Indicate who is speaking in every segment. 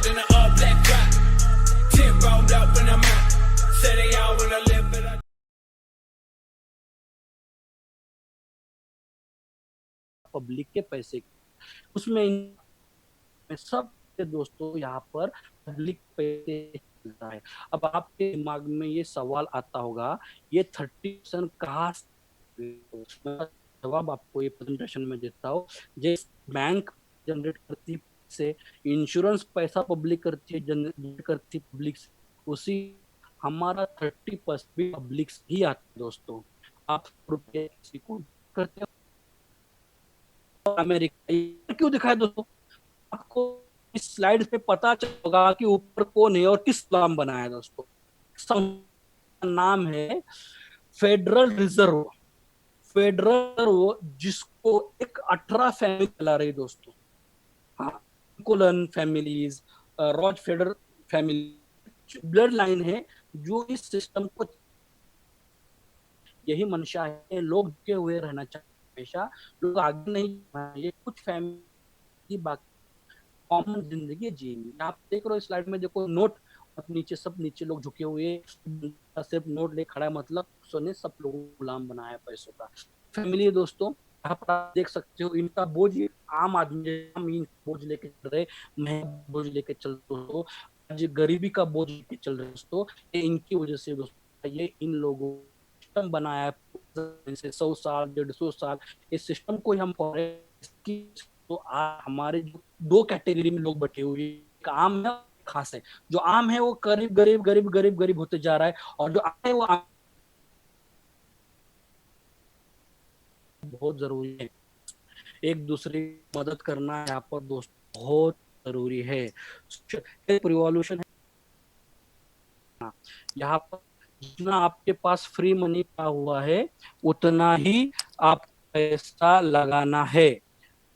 Speaker 1: Hopped in a black drop. 10 rolled up when I'm out. Say they all wanna live, but I
Speaker 2: public के पैसे उसमें सब दोस्तों यहाँ पर पब्लिक पैसे चलता है। अब आपके दिमाग में ये सवाल आता होगा, ये 30% कहाँ से? मैं जवाब आपको ये प्रेजेंटेशन में देता हूँ। जिस बैंक जनरेट करती से इंश्योरेंस पैसा पब्लिक करती है, जनरेट करती पब्लिक से, उसी हमारा 30% भी पब्लिक से ही आता है दोस्तों। आप रुपये किसी को करते हो अमेरिका, ये क्यों दिखाए दोस्तों? आपको इस स्लाइड पे पता चलेगा कि ऊपर कौन है और किस नाम बनाया दोस्तों। नाम है फेडरल रिजर्व। फेडरल रिजर्व जिसको एक 18 फैमिली चला रही दोस्तों। हाँ, कोलन फैमिलीज, रॉज फेडर फैमिली ब्लड लाइन है जो इस सिस्टम को, यही मंशा है। लोग झुके हुए रहना चाहिए हमेशा, लोग आगे नहीं चाहिए। कुछ फैमिली बाकी कॉमन जिंदगी जिएंगे। आप देख रहे हो स्लाइड में, देखो नोट और नीचे सब, नीचे लोग झुके हुए, सिर्फ नोट ले खड़ा है, मतलब सोने सब लोगों को गुलाम बनाया पैसों का। फैमिली दोस्तों, यहाँ पर आप देख सकते हो इनका बोझ, आम आदमी हम इन बोझ लेके चल रहे, मैं बोझ लेके चल दोस्तों, आज गरीबी का बोझ लेके चल रहे दोस्तों। ये इनकी वजह से दोस्तों, ये इन लोगों सिस्टम बनाया से 100 साल 150 साल, इस सिस्टम को हम तो हमारे जो दो कैटेगरी में लोग बटे हुए, एक आम है, खास है। जो आम है वो गरीब गरीब गरीब गरीब गरीब होते जा रहा है, और जो आम है वो बहुत जरूरी है। एक दूसरे की मदद करना यहाँ पर दोस्त बहुत जरूरी है। रिवॉल्यूशन है यहाँ पर, जितना आपके पास फ्री मनी का हुआ है उतना ही आप पैसा लगाना है,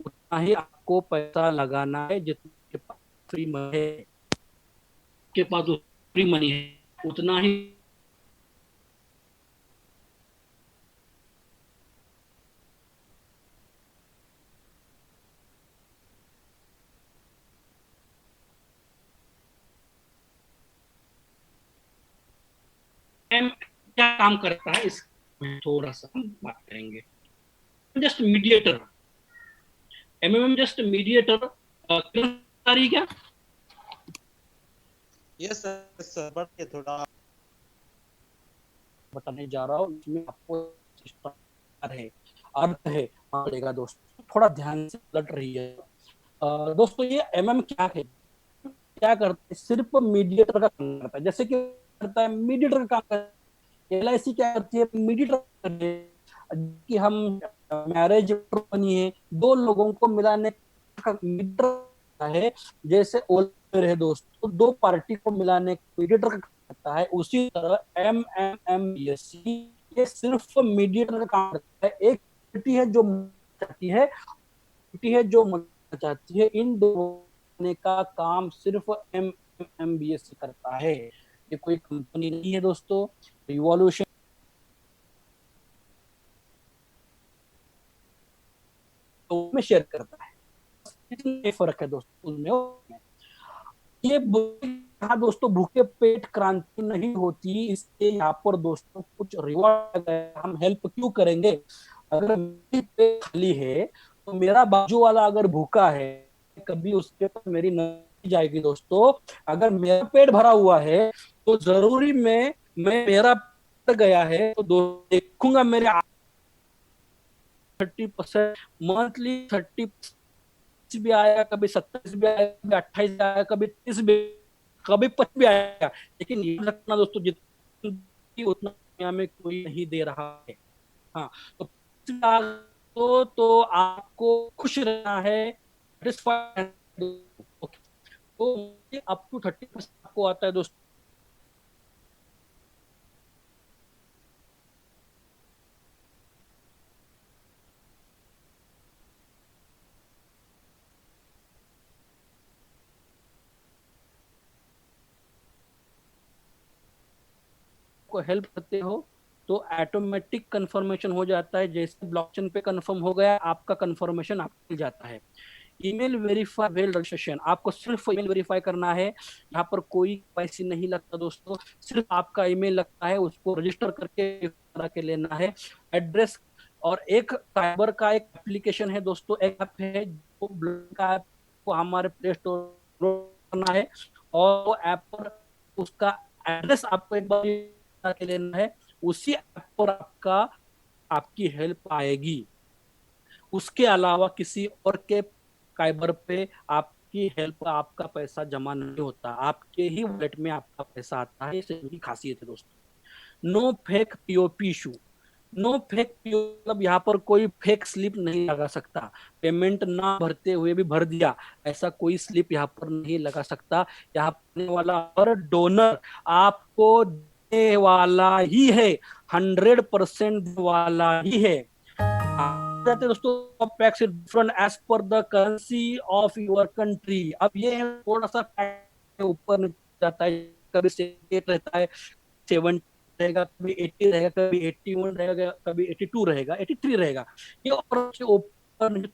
Speaker 2: उतना ही आपको पैसा लगाना है। जितना के पास फ्री मनी है, के पास फ्री मनी है उतना ही क्या काम करता है, इस थोड़ा सा हम बात करेंगे। Just mediator, MMM just mediator क्या
Speaker 3: यस सर, बढ़िए थोड़ा
Speaker 2: बताने जा रहा हूँ। इसमें आपको है, अर्थ है पड़ेगा दोस्तों, थोड़ा ध्यान से लट रही है। दोस्तों ये एमएम क्या है, क्या करता है? सिर्फ मीडिएटर का काम करता है। जैसे कि करता है मीडिएटर का काम करता है, एलआईसी क्या करती है? मीडिएटर कि हम मैरिज बनी है, दो लोगों को मिलाने का मीडिएटर है। जैसे ओलर है दोस्तों, दो पार्टी को मिलाने का मीडिएटर का करता है, उसी तरह एमएमएमबीएससी ये सिर्फ मीडिएटर का काम करता है। एक पार्टी है जो चाहती है, पार्टी है जो चाहती है, इन दोनों का काम सिर्फ एमएमबीएससी करता है। ये कोई कंपनी नहीं है दोस्तों। रिवॉल्यूशन तो में शेयर करता है, इतना फर्क है दोस्तों उनमें। ये हाँ दोस्तों, भूखे पेट क्रांति नहीं होती, इसके यहाँ पर दोस्तों कुछ रिवॉर्ड हम हेल्प क्यों करेंगे? अगर मेरी पेट खाली है तो मेरा बाजू वाला अगर भूखा है, कभी उसके पर मेरी नहीं जाएगी दोस्तों। अगर मेरा पेट भरा हुआ है तो जरूरी मैं मेरा पेट गया है तो देखूंगा मेरे 30% मंथली, 30 भी आया, कभी 27 भी आया, कभी 28 भी आया, कभी 30 भी, कभी 25 भी आया। लेकिन ये रखना दोस्तों, जितनी उतना दुनिया में कोई नहीं दे रहा है। हाँ, तो आपको खुश रहना है, तो अप टू 30% आपको आता है दोस्तों। को हेल्प करते हो तो ऑटोमेटिक कंफर्मेशन हो जाता है। जैसे ब्लॉकचेन पे कंफर्म हो गया, आपका कंफर्मेशन आपको मिल जाता है। ईमेल वेरीफाई वेल रजिस्ट्रेशन, आपको सिर्फ ईमेल वेरीफाई करना है, यहाँ पर कोई पैसे नहीं लगता दोस्तों, सिर्फ आपका ईमेल लगता है, उसको रजिस्टर करके करा के लेना है। एड्रेस और एक साइबर का एक एप्लीकेशन है दोस्तों, एक ऐप है जो ब्लॉग का ऐप को हमारे प्ले स्टोर करना है, और वो ऐप पर उसका एड्रेस आपको एक बार करा के लेना है, उसी ऐप पर आपकी हेल्प आएगी। उसके अलावा किसी और के काइबर पे आपकी हेल्प, आपका पैसा जमा नहीं होता, आपके ही वॉलेट में आपका पैसा आता है। इसकी खासियत है दोस्तों। No fake POP issue, no fake PO मतलब यहाँ पर कोई फेक स्लिप नहीं लगा सकता, पेमेंट ना भरते हुए भी भर दिया, ऐसा कोई स्लिप यहाँ पर नहीं लगा सकता। यहाँ पर वाला हर डोनर आपको देने वाला ही है, 100% वाला ही है। दोस्तों tax different as per the currency of your country. अब ये थोड़ा सा ऊपर जाता है, कभी 8 रहता है, 7 रहेगा, कभी 80 रहेगा, कभी 81 रहेगा, कभी 82 रहेगा, 83 रहेगा, ये ऊपर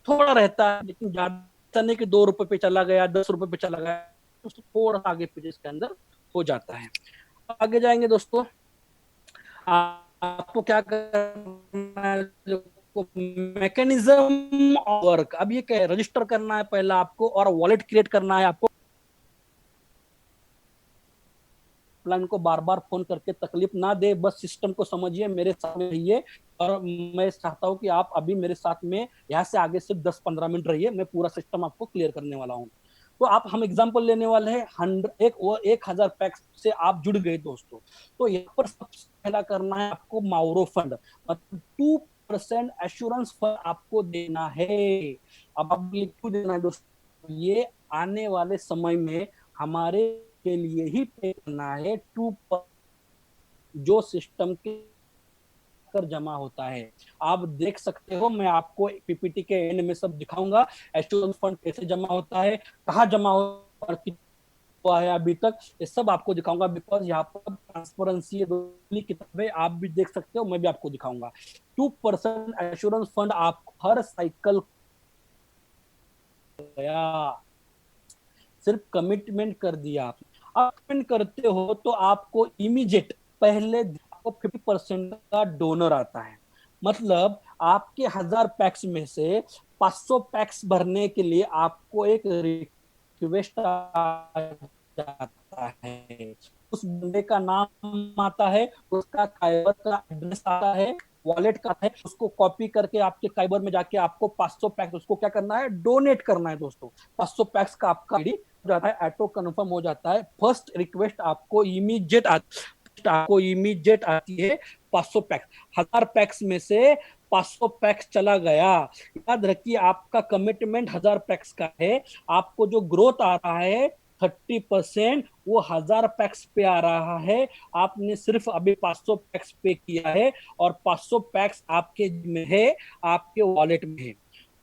Speaker 2: थोड़ा रहता है, लेकिन ज्यादा नहीं कि 2 रुपए पे चला गया, 10 रुपए पे चला गया, दोस्तों थोड़ा आगे पीछे इसके अंदर हो जाता है। आगे जाएंगे दोस्तों, आपको क्या करना है, मैकेनिज्म वर्क। अब ये क्या है, रजिस्टर करना है पहला आपको, और वॉलेट क्रिएट करना है आपको। प्लान को बार बार फोन करके तकलीफ ना दे, बस सिस्टम को समझिए, मेरे साथ में रहिए, और मैं चाहता हूं कि आप अभी मेरे साथ में यहाँ से आगे सिर्फ 10-15 मिनट रहिए, मैं पूरा सिस्टम आपको क्लियर करने वाला हूँ। तो आप हम एग्जांपल लेने वाले हैं 1000 पैक्स से आप जुड़ गए दोस्तों। तो यहाँ पर सबसे पहला करना है आपको माउरो फंड, मतलब 2% एश्योरेंस फंड आपको देना है। अब आप ये क्यों देना है दोस्तों, ये आने वाले समय में हमारे के लिए ही पे करना है। 2% जो सिस्टम के कर जमा होता है, आप देख सकते हो, मैं आपको पीपीटी के एंड में सब दिखाऊंगा, एश्योरेंस फंड कैसे जमा होता है, कहाँ जमा हुआ है अभी तक, ये सब आपको दिखाऊंगा, बिकॉज यहाँ पर ट्रांसपेरेंसी है, दोनों किताबें आप भी देख सकते हो, मैं भी आपको दिखाऊंगा। 2% एश्योरेंस फंड आपको हर साइकिल गया, सिर्फ कमिटमेंट कर दिया आप। आप कमिटमेंट करते हो तो आपको इमीडिएट पहले आपको 50% का डोनर आता है, मतलब आपके 1000 पैक्स में से 500 पैक्स भरने के लिए आपको एक रिक्वेस्ट आ जाता है, उस बंदे का नाम आता है, उसका काइबर का एड्रेस आता है, वॉलेट का है, उसको कॉपी करके आपके काइबर में जाके आपको 500 पैक्स उसको क्या करना है, डोनेट करना है दोस्तों। 500 पैक्स का आपका आईडी हो जाता है, ऑटो कंफर्म हो जाता है, फर्स्ट रिक्वेस्ट आपको इमीडिएट आती है 500 पैक्स। 1000 पैक्स में से 500 पैक्स चला गया, याद रखिए आपका कमिटमेंट 1000 पैक्स का है, आपको जो ग्रोथ आ रहा है 30% वो 1000 पैक्स पे आ रहा है, आपने सिर्फ अभी 500 पैक्स पे किया है, और 500 पैक्स आपके में है, आपके वॉलेट में है।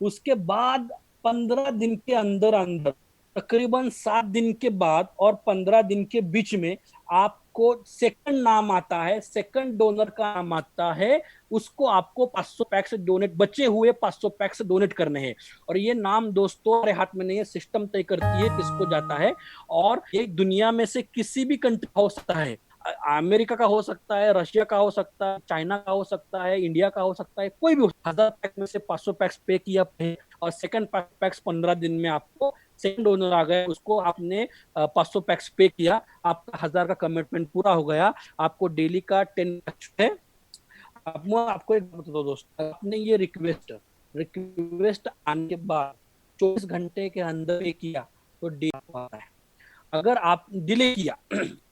Speaker 2: उसके बाद 15 दिन के अंदर अंदर, तकरीबन 7 दिन के बाद और 15 दिन के बीच में आपको सेकंड नाम आता है, सेकंड डोनर का नाम आता है, उसको आपको 500 पैक्स डोनेट, बचे हुए 500 पैक्स डोनेट करने हैं। और ये नाम दोस्तों हमारे हाथ में नहीं है, सिस्टम तय करती है किसको जाता है, और ये दुनिया में से किसी भी कंट्री हो सकता है, अमेरिका का हो सकता है, रशिया का हो सकता है, चाइना का हो सकता है, इंडिया का हो सकता है, कोई भी। 1000 पैक्स में से 500 पैक्स पे किया और सेकंड पैक्स 15 दिन में आपको सेकंड ओनर आ गए, उसको आपने 500 पैक्स पे किया, आपका 1000 का कमिटमेंट पूरा हो गया, आपको डेली का 10 है। आपको एक बता दो दोस्तों, आपने ये रिक्वेस्ट आने के बाद 24 घंटे के अंदर पे किया तो डेली आता है। अगर आप डिले किया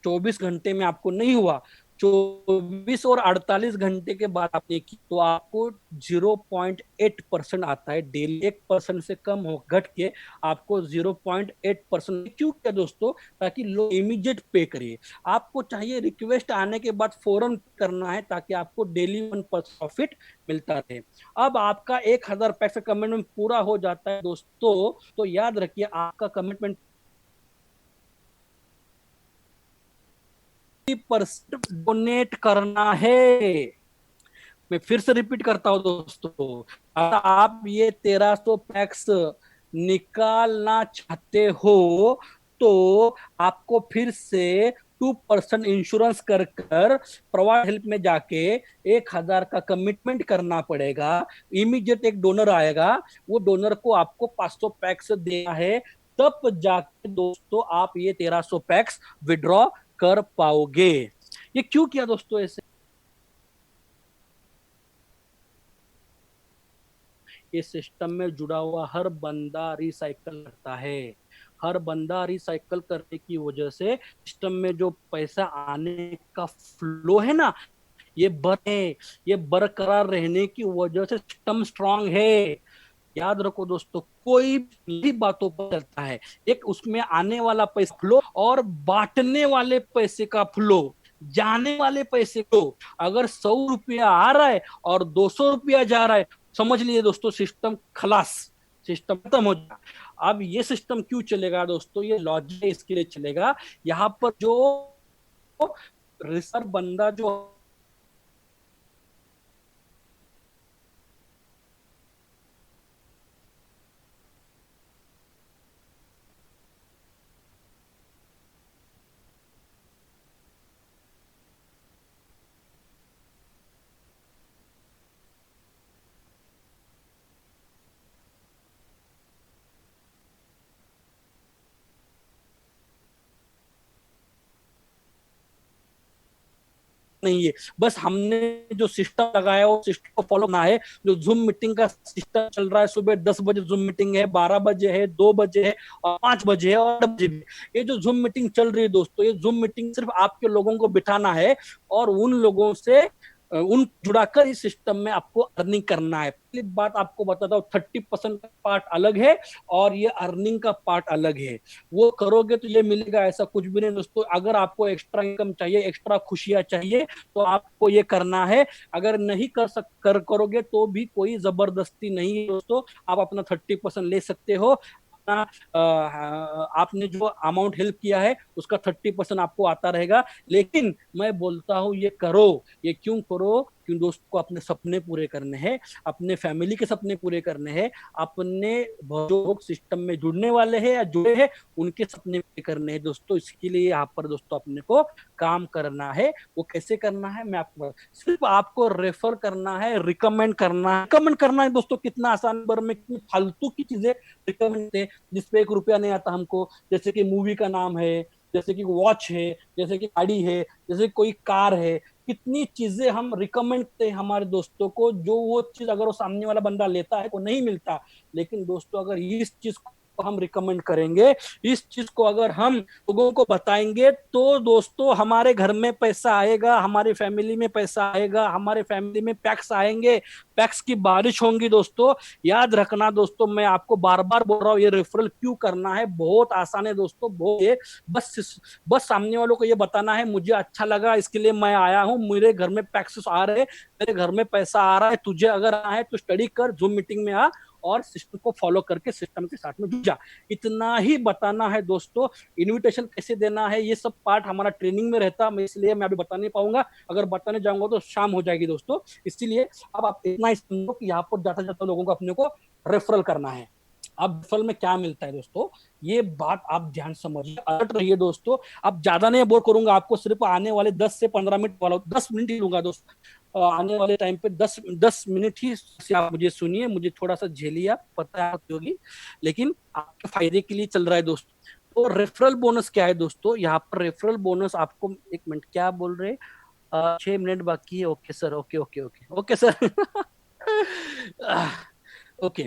Speaker 2: 24 घंटे में आपको नहीं हुआ, 24 और 48 घंटे के बाद आपने की, तो आपको 0.8% आता है डेली, 1% से कम हो घट के आपको 0.8%। क्यों क्या दोस्तों, ताकि लोग इमीडिएट पे करिए, आपको चाहिए रिक्वेस्ट आने के बाद फौरन करना है, ताकि आपको डेली 1% प्रॉफिट मिलता रहे। अब आपका 1000 पैसे कमिटमेंट पूरा हो जाता है दोस्तों, तो याद रखिए आपका कमिटमेंट डोनेट करना है। मैं फिर से रिपीट करता हूं दोस्तों, आप ये 1300 पैक्स निकालना चाहते हो तो आपको फिर से 2% इंश्योरेंस कर कर प्रोवाइड हेल्प में जाके 1,000 का कमिटमेंट करना पड़ेगा। इमीडिएट एक डोनर आएगा, वो डोनर को आपको 500 पैक्स देना है, तब जाके दोस्तों आप ये 1300 पैक्स विड्रॉ कर पाओगे। ये क्यों किया दोस्तों ऐसे? ये सिस्टम में जुड़ा हुआ हर बंदा रिसाइकल करता है। हर बंदा रिसाइकल करने की वजह से सिस्टम में जो पैसा आने का फ्लो है ना, ये ये बरकरार रहने की वजह से सिस्टम स्ट्रांग है। याद रखो दोस्तों, कोई भी बातों पर चलता है, एक उसमें आने वाला पैसा फ्लो और बांटने वाले पैसे का फ्लो, जाने वाले पैसे को। अगर 100 रुपया आ रहा है और 200 रुपया जा रहा है, समझ लीजिए दोस्तों सिस्टम खलास, सिस्टम खत्म हो जाएगा। अब ये सिस्टम क्यों चलेगा दोस्तों? ये लॉजिक इसके लिए चलेगा, यहाँ पर जो रिसर्व बंदा जो नहीं है, बस हमने जो सिस्टम लगाया वो सिस्टम को फॉलो करना है। जो जूम मीटिंग का सिस्टम चल रहा है, सुबह 10 बजे जूम मीटिंग है, 12 बजे है, 2 बजे है और 5 बजे है और 8 बजे भी। ये जो जूम मीटिंग चल रही है दोस्तों, ये जूम मीटिंग सिर्फ आपके लोगों को बिठाना है और उन लोगों से उन जुड़ाकर इस सिस्टम में आपको अर्निंग करना है। पहली बात आपको बताता हूँ, 30% का पार्ट अलग है और ये अर्निंग का पार्ट अलग है। वो करोगे तो ये मिलेगा, ऐसा कुछ भी नहीं दोस्तों। अगर आपको एक्स्ट्रा इनकम चाहिए, एक्स्ट्रा खुशियां चाहिए, तो आपको ये करना है। अगर नहीं करोगे तो भी कोई जबरदस्ती नहीं है दोस्तों, आप अपना 30% ले सकते हो। आपने जो अमाउंट हेल्प किया है उसका 30% आपको आता रहेगा। लेकिन मैं बोलता हूं ये करो। ये क्यों करो? क्यों दोस्त को अपने सपने पूरे करने हैं, अपने फैमिली के सपने पूरे करने हैं, अपने जो लोग सिस्टम में जुड़ने वाले हैं या जुड़े हैं उनके सपने पूरे करने हैं दोस्तों। इसके लिए यहाँ पर दोस्तों अपने को काम करना है। वो कैसे करना है मैं आपको सिर्फ आपको रेफर करना है, रिकमेंड करना है। रिकमेंड करना है दोस्तों, कितना आसान बर में कितनी फालतू की चीजें रिकमेंड है जिसपे 1 रुपया नहीं आता हमको। जैसे कि मूवी का नाम है, जैसे कि वॉच है, जैसे कि गाड़ी है, जैसे कोई कार है, कितनी चीजें हम रिकमेंड करते हैं हमारे दोस्तों को, जो वो चीज अगर वो सामने वाला बंदा लेता है वो नहीं मिलता। लेकिन दोस्तों अगर इस चीज को हम रिकमेंड करेंगे, इस चीज को अगर हम लोगों को बताएंगे, तो दोस्तों हमारे घर में पैसा आएगा, हमारी फैमिली में पैसा आएगा, हमारे फैमिली में पैक्स आएंगे, पैक्स की बारिश होंगी दोस्तों। याद रखना दोस्तों, मैं आपको बार बार बोल रहा हूँ, ये रेफरल क्यों करना है, बहुत आसान है दोस्तों। बहुत ये बस सामने वालों को ये बताना है, मुझे अच्छा लगा इसके लिए मैं आया हूँ, मेरे घर में पैक्स आ रहे, मेरे घर में पैसा आ रहा है, तुझे अगर आना है तो स्टडी कर, जूम मीटिंग में आ और सिस्टम को फॉलो करके सिस्टम के साथ में जुड़ जा। इतना ही बताना है दोस्तों। इनविटेशन कैसे देना है ये सब पार्ट हमारा ट्रेनिंग में रहता है, इसलिए मैं अभी बता नहीं पाऊंगा। अगर बताने जाऊंगा तो शाम हो जाएगी दोस्तों। इसीलिए अब आप इतना ही समझो कि यहाँ पर जाता जाता लोगों को अपने को रेफरल करना है। अब रेफरल में क्या मिलता है दोस्तों, ये बात आप ध्यान समझिए, अलर्ट रहिए दोस्तों। अब ज्यादा नहीं बोर करूंगा आपको, सिर्फ आने वाले 10 से 15 मिनट वाला 10 मिनट ही लूंगा दोस्तों। आने वाले टाइम पे 10 मिनट ही आप मुझे सुनिए, मुझे थोड़ा सा झेलिए, आप पता होगी, लेकिन आपके फायदे के लिए चल रहा है दोस्तों। तो रेफरल बोनस क्या है दोस्तों? यहाँ पर रेफरल बोनस आपको, 1 मिनट, क्या बोल रहे, 6 मिनट बाकी है। Okay sir, okay okay okay okay sir. Okay,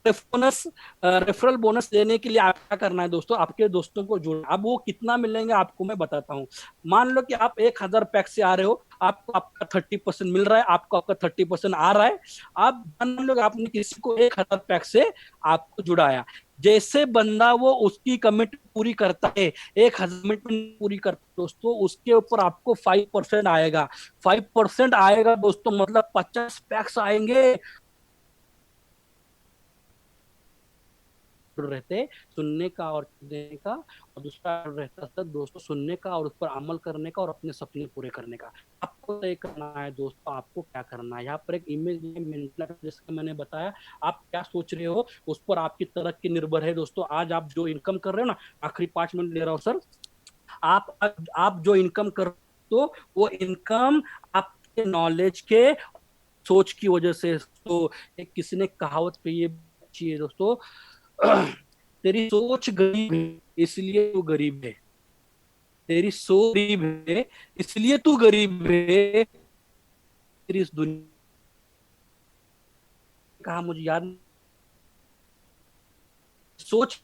Speaker 2: referral bonus लेने के लिए आप क्या करना है दोस्तों, आपके दोस्तों को जोड़ना। अब वो कितना मिलेंगे आपको मैं बताता हूँ। मान लो कि आप 1,000 पैक से आ रहे हो, आपको आपका 30% मिल रहा है, आपको आपका 30% आ रहा है। आप मान लो कि आपने किसी को 1,000 पैक से आपको जुड़ाया, जैसे बंदा वो उसकी कमिट पूरी करता है, 1,000 कमिटमेंट पूरी करता है दोस्तों, उसके ऊपर आपको 5% आएगा। 5% आएगा दोस्तों, मतलब 50 पैक्स आएंगे। रहते सुनने का और देने का, और दूसरा रहता था दोस्तों सुनने का और उस पर अमल करने का और अपने सपने पूरे करने का। आपको तय करना है दोस्तों आपको क्या करना है। यहाँ पर एक इमेज मेंटल जैसे मैंने बताया, आप क्या सोच रहे हो उस पर आपकी तरक्की निर्भर है दोस्तों। आज आप जो इनकम कर रहे हो ना, आखिरी 5 मिनट ले रहा हूँ सर, आप जो इनकम कर तो वो इनकम आपके नॉलेज के सोच की वजह से। तो एक किसी ने कहावत कही है चाहिए दोस्तों, तेरी सोच गरीब है इसलिए तू गरीब है, तेरी सोच गरीब है इसलिए तू गरीब है, तेरी इस दुनिया कहा मुझे याद नहीं, सोच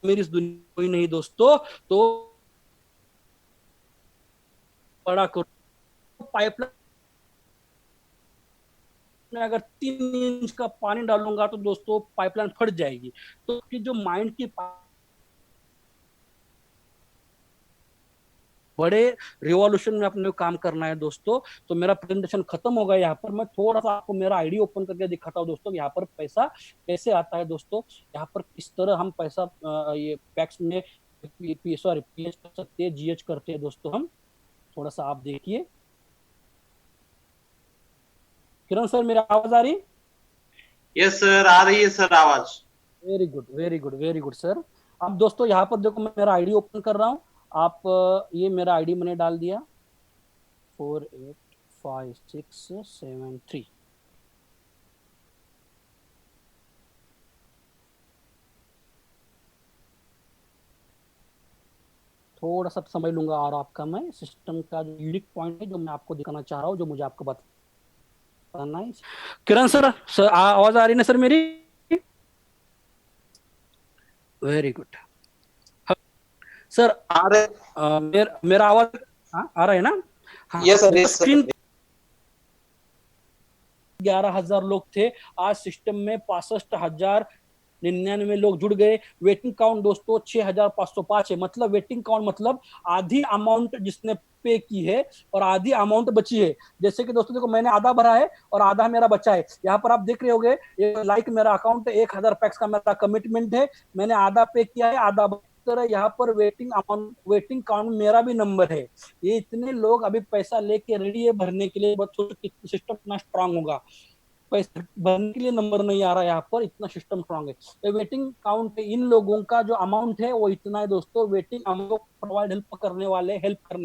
Speaker 2: मेरी इस दुनिया कोई नहीं दोस्तों। तो बड़ा करो पाइपलाइन में अगर 3 इंच का पानी डालूंगा तो दोस्तों पाइपलाइन फट जाएगी। तो कि जो माइंड की बड़े रिवॉल्यूशन में अपने को काम करना है दोस्तों। तो मेरा प्रेजेंटेशन खत्म हो गया। यहाँ पर मैं थोड़ा सा आपको मेरा आईडी ओपन करके दिखाता हूँ दोस्तों, यहाँ पर पैसा कैसे आता है दोस्तों। यहाँ पर किस तरह हम पैसा ये पैक्स में सॉरी पीएच कर सकते हैं, जीएच करते हैं दोस्तों हम। थोड़ा सा आप देखिए। किरण सर मेरी आवाज आ रही?
Speaker 3: यस सर, आ रही है सर आवाज।
Speaker 2: Very good very good very good sir. अब दोस्तों यहाँ पर देखो मैं मेरा आईडी ओपन कर रहा हूँ। आप ये मेरा आईडी मैंने डाल दिया 485673। थोड़ा सा समझ लूंगा और आपका मैं सिस्टम का जो यूनिक पॉइंट है जो मैं आपको दिखाना चाह रहा हूँ, जो मुझे आपको बताना है। किरण सर, आवाज आ रही है ना सर मेरी? Very good sir.
Speaker 3: आ रहे
Speaker 2: मेरा आवाज आ रहा है ना? हाँ,
Speaker 3: yes sir, yes
Speaker 2: screen
Speaker 3: sir.
Speaker 2: 11,000 लोग थे, आज सिस्टम में 65,099 लोग जुड़ गए। वेटिंग काउंट दोस्तों 6,505 है। मतलब वेटिंग काउंट मतलब आधी अमाउंट जिसने पे की है और आधी अमाउंट बची है। जैसे कि दोस्तों देखो मैंने आधा भरा है और आधा मेरा बचा है। यहाँ पर आप देख रहे होगे लाइक मेरा अकाउंट 1,000 पैक्स का मेरा कमिटमेंट है। मैंने आधा पे किया है, आधा तरह यहाँ पर वेटिंग काउंट मेरा भी नंबर है। ये इतने लोग अभी पैसा लेके रेडी है भरने के लिए। सिस्टम इतना स्ट्रांग होगा, पैसे भरने के लिए नंबर नहीं आ रहा है यहाँ पर, इतना सिस्टम स्ट्रांग है। तो वेटिंग काउंट इन लोगों का जो अमाउंट है वो इतना है दोस्तों। वेटिंग अमाउंट प्रोवाइड हेल्प करने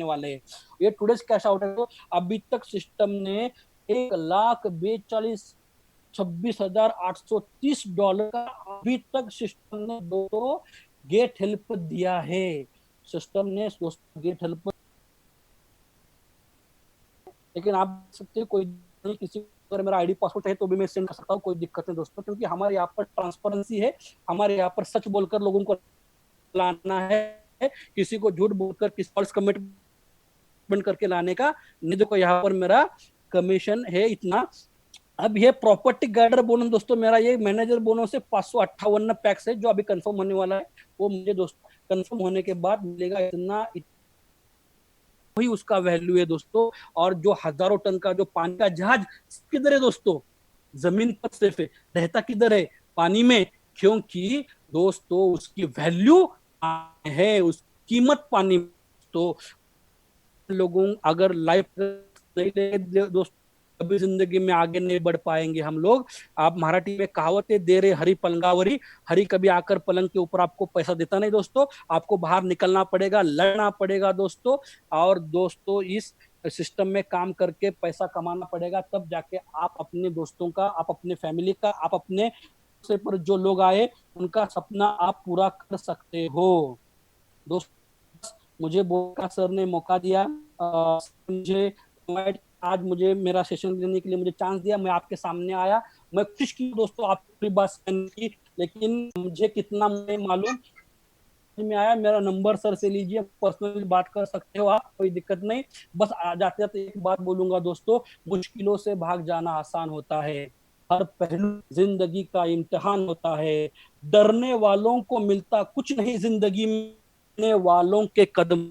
Speaker 2: वाले हैं। ये टुडेज कैश आउट है। तो अभी तक सिस्टम ने 1,42,26,830 का अभी तक सिस्टम ने दोस्तों गेट हेल्प दिया है। सिस्टम ने गेट हेल्प, लेकिन आप सकते कोई नहीं, किसी अगर मेरा आईडी पासवर्ड है तो भी मैं सेंड कर सकता हूँ, कोई दिक्कत नहीं दोस्तों। क्योंकि हमारे यहाँ पर ट्रांसपेरेंसी है, हमारे यहाँ पर सच बोलकर लोगों को लाना है, किसी को झूठ बोलकर किसी फॉल्स कमिटमेंट करके लाने का नहीं। देखो यहाँ पर मेरा कमीशन है इतना। अब ये प्रॉपर्टी गाइडर बोनस दोस्तों मेरा ये मैनेजर बोनस से 558 पैक्स है जो अभी कंफर्म होने वाला है। वो मुझे दोस्तों कंफर्म होने के बाद मिलेगा इतना, वही उसका वैल्यू है दोस्तों। और जो हजारों टन का जो पानी का जहाज किधर है दोस्तों? जमीन पर सिर्फ है, रहता किधर है? पानी में। क्योंकि दोस्तों उसकी वैल्यू है, उस कीमत पानी। तो लोगों अगर लाइफ नहीं ले दोस्तों कभी जिंदगी में आगे नहीं बढ़ पाएंगे हम लोग। आप मराठी में कहावतें दे रहे हरी पलंगावरी, हरी कभी आकर पलंग के ऊपर आपको पैसा देता नहीं दोस्तों। आपको बाहर निकलना पड़ेगा, लड़ना पड़ेगा दोस्तों। और दोस्तों इस सिस्टम में काम करके पैसा कमाना पड़ेगा, तब जाके आप अपने दोस्तों का, आप अपने फैमिली का, आप अपने से पर जो लोग आए उनका सपना आप पूरा कर सकते हो दोस्तों। मुझे बोका सर ने मौका दिया, मुझे आज मुझे मेरा सेशन देने के लिए मुझे चांस दिया, मैं आपके सामने आया। मैं खुश की दोस्तों आपकी बात की, लेकिन मुझे कितना नहीं मालूम में आया। मेरा नंबर सर से लीजिए, पर्सनली बात कर सकते हो आप, कोई दिक्कत नहीं। बस जाते जाते एक बात बोलूंगा दोस्तों, मुश्किलों से भाग जाना आसान होता है, हर पहलू जिंदगी का इम्तिहान होता है। डरने वालों को मिलता कुछ नहीं जिंदगी में, वालों के कदम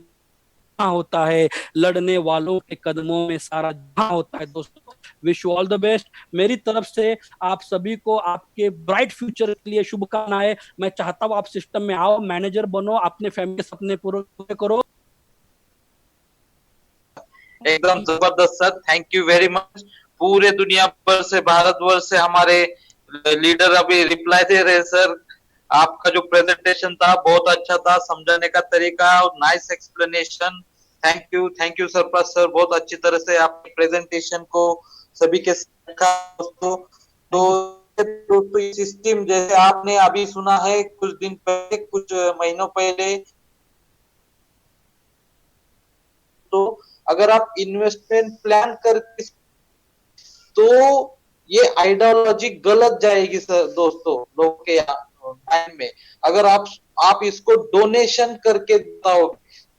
Speaker 2: होता है, लड़ने वालों के कदमों में सारा जहां होता है दोस्तों। Wish you all the best. मेरी तरफ से आप सभी को आपके ब्राइट फ्यूचर के लिए शुभकामनाएं। मैं चाहता हूं आप सिस्टम में आओ, मैनेजर बनो, अपने फैमिली के सपने पूरे करो।
Speaker 3: एकदम जबरदस्त sir, thank you very much. पूरे दुनिया भर से, भारतवर्ष से हमारे लीडर अभी रिप्लाई दे रहे हैं सर। आपका जो प्रेजेंटेशन था बहुत अच्छा था, समझाने का तरीका और nice explanation. Thank you Surprasad sir, बहुत अच्छी तरह से आपके प्रेजेंटेशन को सभी के साथ रखा दोस्तों। तो दोस्तों ये सिस्टम जैसे आपने अभी सुना है, कुछ दिन पहले, कुछ महीनों पहले, तो अगर आप इन्वेस्टमेंट प्लान करके, तो ये आइडियोलॉजी गलत जाएगी सर दोस्तों, लोगों के माइंड में। अगर आप इसको डोनेशन करके बताओ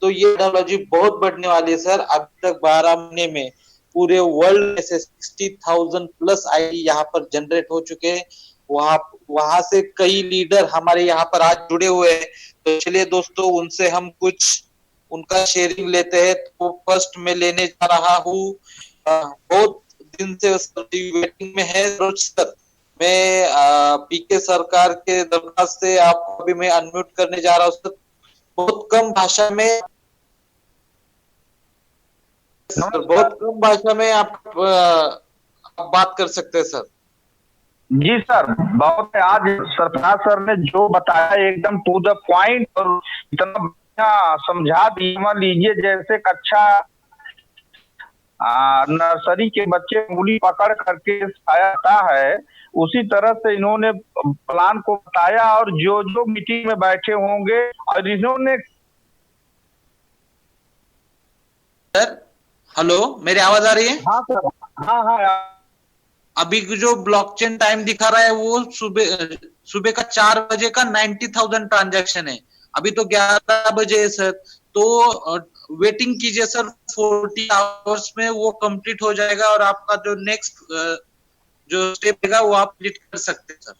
Speaker 3: तो ये आइडियोलॉजी बहुत बढ़ने वाली है सर। अभी तक 12 महीने में पूरे वर्ल्ड में से 60,000 प्लस आईडी यहाँ पर जनरेट हो चुके हैं। वहां से कई लीडर हमारे यहाँ पर आज जुड़े हुए हैं। तो चलिए दोस्तों, उनसे हम कुछ उनका शेयरिंग लेते हैं। तो फर्स्ट में लेने जा रहा हूँ, बहुत दिन से वेटिंग में है रोज सर। मैं पीके सरकार के दरखास्त से आपको अभी मैं अनम्यूट करने जा रहा हूँ सर। बहुत कम भाषा में सर, बहुत कम भाषा में आप बात कर सकते हैं सर।
Speaker 4: जी सर, बहुत आज सरफराज सर ने जो बताया एकदम टू द पॉइंट और इतना बढ़िया समझा दिया। मान लीजिए जैसे कक्षा नर्सरी के बच्चे उंगली पकड़ करके सिखाता है, उसी तरह से इन्होंने प्लान को बताया। और जो जो मीटिंग में बैठे होंगे और इन्होंने
Speaker 3: सर हेलो, मेरी आवाज आ रही है?
Speaker 4: हाँ सर, हाँ।
Speaker 3: अभी जो ब्लॉकचेन टाइम दिखा रहा है वो सुबह का 4 बजे का 90,000 ट्रांजैक्शन है। अभी तो 11 बजे है सर। तो वेटिंग कीजिए सर, 40 आवर्स में वो कंप्लीट हो जाएगा और आपका जो नेक्स्ट जो स्टेप है वो आप कंप्लीट कर सकते हैं सर।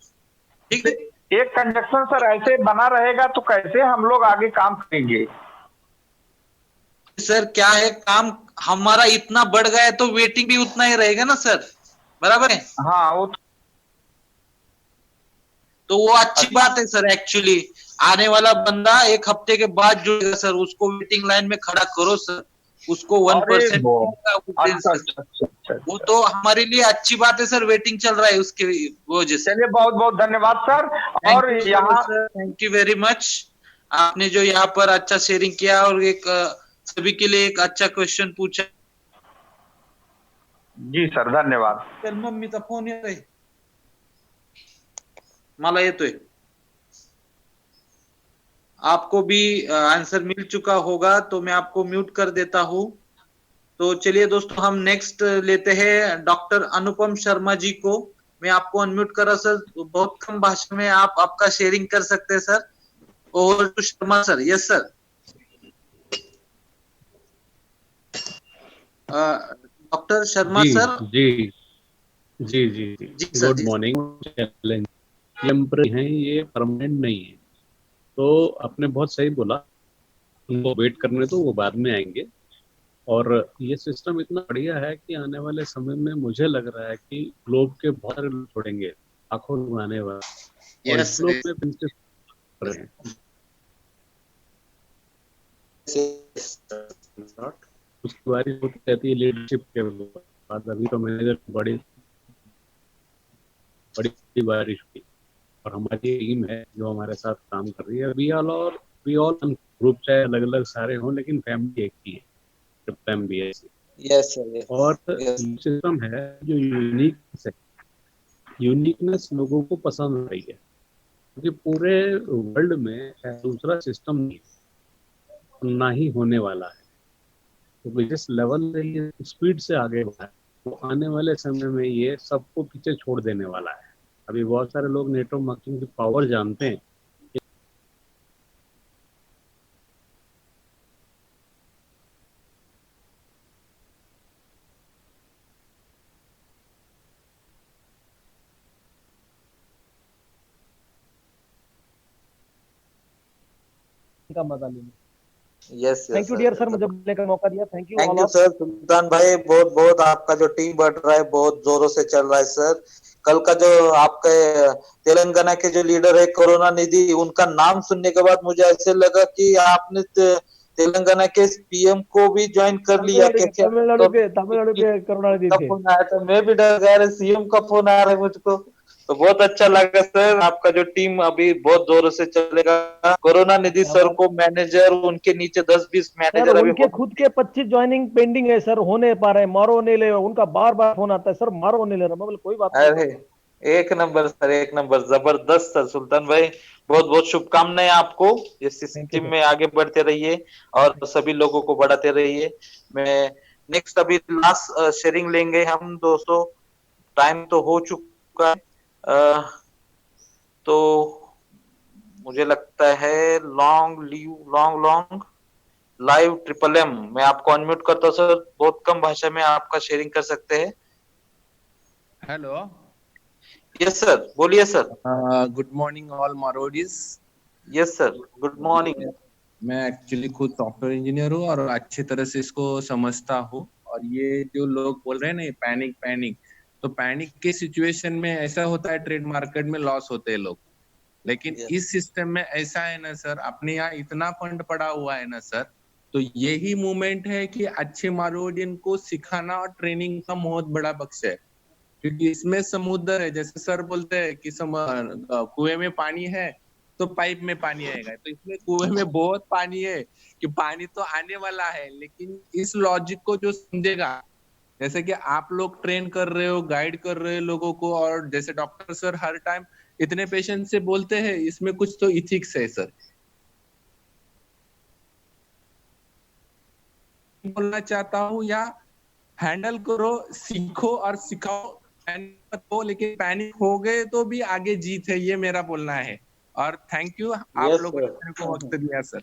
Speaker 3: ठीक है,
Speaker 4: एक ट्रांजेक्शन सर ऐसे बना रहेगा तो कैसे हम लोग आगे काम करेंगे?
Speaker 3: सर क्या है, काम हमारा इतना बढ़ गया है तो वेटिंग भी उतना ही रहेगा ना सर, बराबर है?
Speaker 4: हाँ, वो
Speaker 3: तो वो अच्छी बात है सर। एक्चुअली आने वाला बंदा 1 हफ्ते के बाद जुड़ेगा सर, उसको वेटिंग लाइन में खड़ा करो सर, उसको 1% वो तो हमारे लिए अच्छी बात है सर। वेटिंग चल रहा है उसके वजह से।
Speaker 4: चलिए, बहुत बहुत धन्यवाद सर। और यहाँ
Speaker 3: थैंक यू वेरी मच, आपने जो यहाँ पर अच्छा शेयरिंग किया और एक सभी के लिए एक अच्छा क्वेश्चन पूछा।
Speaker 4: जी सर, धन्यवाद।
Speaker 3: तर मम्मीचा फोन येतोय, मला येतोय। आपको भी आंसर मिल चुका होगा, तो मैं आपको म्यूट कर देता हूं। तो चलिए दोस्तों, हम नेक्स्ट लेते हैं डॉक्टर अनुपम शर्मा जी को। मैं आपको अनम्यूट कर रहा सर, बहुत कम भाषा में आप आपका शेयरिंग कर सकते हैं sir. Over to Sharma sir. Yes sir. Doctor Sharma sir.
Speaker 5: जी जी जी जी गुड मॉर्निंग। चैलेंज टेम्परेरी हैं, ये परमानेंट नहीं है। तो आपने बहुत सही बोला, उनको वेट करने तो वो बाद में आएंगे। और ये सिस्टम इतना बढ़िया है कि आने वाले समय में मुझे लग रहा है कि ग्लोब के बहुत सारे लोग छोड़ेंगे, लाखों लोग आने वाले।
Speaker 3: यस
Speaker 5: ग्लोब में बिजनेस कर रहे हैं। उसकी बारी होती रहती है लीडरशिप के बाद। अभी तो मैनेजर बड़ी बड़ी बारिश हुई और हमारी टीम है जो हमारे साथ काम कर रही है। वी ऑल ग्रुप चाहे अलग अलग सारे हों, लेकिन फैमिली एक ही है, MBS।
Speaker 3: Yes sir.
Speaker 5: और सिस्टम है जो यूनिकनेस लोगों को पसंद आ रही है, क्योंकि पूरे वर्ल्ड में दूसरा सिस्टम नहीं, ना ही होने वाला है। तो जिस लेवल से ये स्पीड से आगे बढ़ा है, वो आने वाले समय में ये सबको पीछे छोड़ देने वाला है। अभी बहुत सारे लोग नेटवर्क मार्केटिंग की पावर जानते हैं,
Speaker 6: का मजा लेंगे।
Speaker 3: Yes
Speaker 6: thank you dear sir, मुझे बोलने का मौका दिया। Thank you
Speaker 3: thank
Speaker 6: all
Speaker 3: you
Speaker 6: of.
Speaker 3: Sir. Sultan भाई बहुत बहुत आपका जो टीम बढ़ रहा है बहुत जोरों से चल रहा है सर। कल का जो आपके तेलंगाना के जो लीडर है करुणा निधि, उनका नाम सुनने के बाद मुझे ऐसे लगा कि आपने तेलंगाना के पीएम को भी ज्वाइन कर लिया क्या?
Speaker 6: तमिलनाडु के करुणानिधि
Speaker 3: का
Speaker 6: थे।
Speaker 3: फोन आया तो मैं भी डर गया, सीएम का फोन आ रहा है मुझको। तो बहुत अच्छा लगा सर, आपका जो टीम अभी बहुत जोरों से चलेगा। कोरोना निधि सर को मैनेजर, उनके नीचे 10-20
Speaker 6: सर
Speaker 3: मैनेजर अभी
Speaker 6: उनके खुद के 25 ज्वाइनिंग पेंडिंग है सर, हो नहीं पा रहे, मारो नहीं ले, उनका बार बार फोन आता है सर मारो नहीं ले रहा। मैं बोले कोई बात नहीं।
Speaker 3: अरे एक नंबर सर, एक नंबर, जबरदस्त सर। सुल्तान भाई बहुत बहुत शुभकामनाएं आपको, इस सिस्टम में आगे बढ़ते रहिए और सभी लोगों को बढ़ाते रहिए। मैं नेक्स्ट अभी लास्ट शेयरिंग लेंगे हम दोस्तों, टाइम तो हो चुका है। तो मुझे लगता है लॉन्ग लाइव ट्रिपल एम, मैं आपको अनम्यूट करता हूँ सर, बहुत कम भाषा में आपका शेयरिंग कर सकते हैं।
Speaker 7: हेलो,
Speaker 3: यस सर, बोलिए सर।
Speaker 7: गुड मॉर्निंग ऑल मारोडीज।
Speaker 3: Yes sir, good morning.
Speaker 7: मैं एक्चुअली खुद सॉफ्टवेयर इंजीनियर हूँ और अच्छी तरह से इसको समझता हूँ। और ये जो लोग बोल रहे हैं ना पैनिक, तो पैनिक के सिचुएशन में ऐसा होता है, ट्रेड मार्केट में लॉस होते हैं लोग। लेकिन इस सिस्टम में ऐसा है ना सर, अपने यहाँ इतना फंड पड़ा हुआ है ना सर, तो यही मूवमेंट है कि अच्छे मारोडियन को सिखाना और ट्रेनिंग का बहुत बड़ा बक्स है। क्योंकि इसमें समुद्र है, जैसे सर बोलते हैं कि कुएं में पानी है तो पाइप में पानी आएगा, तो इसमें कुएं में बहुत पानी है कि पानी तो आने वाला है। लेकिन इस लॉजिक को जो समझेगा, जैसे कि आप लोग ट्रेन कर रहे हो, गाइड कर रहे हो लोगों को, और जैसे डॉक्टर सर हर टाइम इतने पेशेंट से बोलते हैं, इसमें कुछ तो इथिक्स है सर। बोलना चाहता हूँ, या हैंडल करो, सीखो और सिखाओ, पैनिक हो, लेकिन पैनिक हो गए तो भी आगे जीत है, ये मेरा बोलना है। और थैंक यू, आप लोगों ने मेरे को वक्त दिया sir.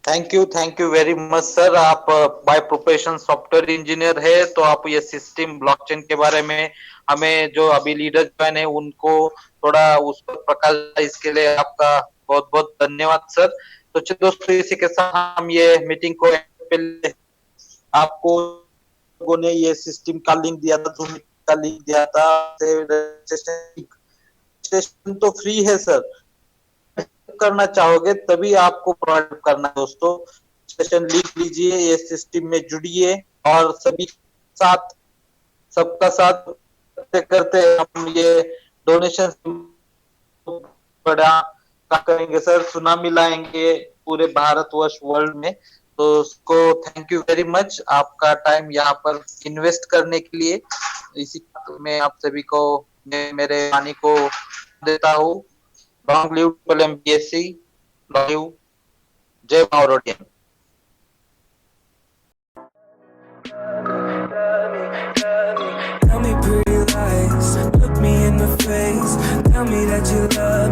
Speaker 3: Thank you very much sir. आप बाय प्रोफेशन सॉफ्टवेयर इंजीनियर है, तो आप ये सिस्टम ब्लॉकचेन के बारे में हमें जो अभी लीडर ज्वाइन है उनको थोड़ा उस पर प्रकाश, इसके लिए आपका बहुत बहुत धन्यवाद सर। तो चलिए दोस्तों, इसी के साथ हम ये मीटिंग को, आपको लोगों ने ये सिस्टम का लिंक दिया था, जूम का लिंक दिया था, रजिस्ट्रेशन तो फ्री है सर, करना चाहोगे तभी आपको प्रोवाइड करना है दोस्तों। सेशन लिख लीजिए, ये सिस्टम में जुड़िए और सभी साथ, सबका साथ करते हम ये डोनेशन बड़ा करेंगे सर, सुनामी लाएंगे पूरे भारतवर्ष वर्ल्ड में। तो उसको थैंक यू वेरी मच, आपका टाइम यहाँ पर इन्वेस्ट करने के लिए। इसी में आप सभी को मेरे वाणी को देता हूँ। Long live triple MPSC, long live जय मारोडियन।
Speaker 1: Tell me pretty lies, look me in the face, tell me that you love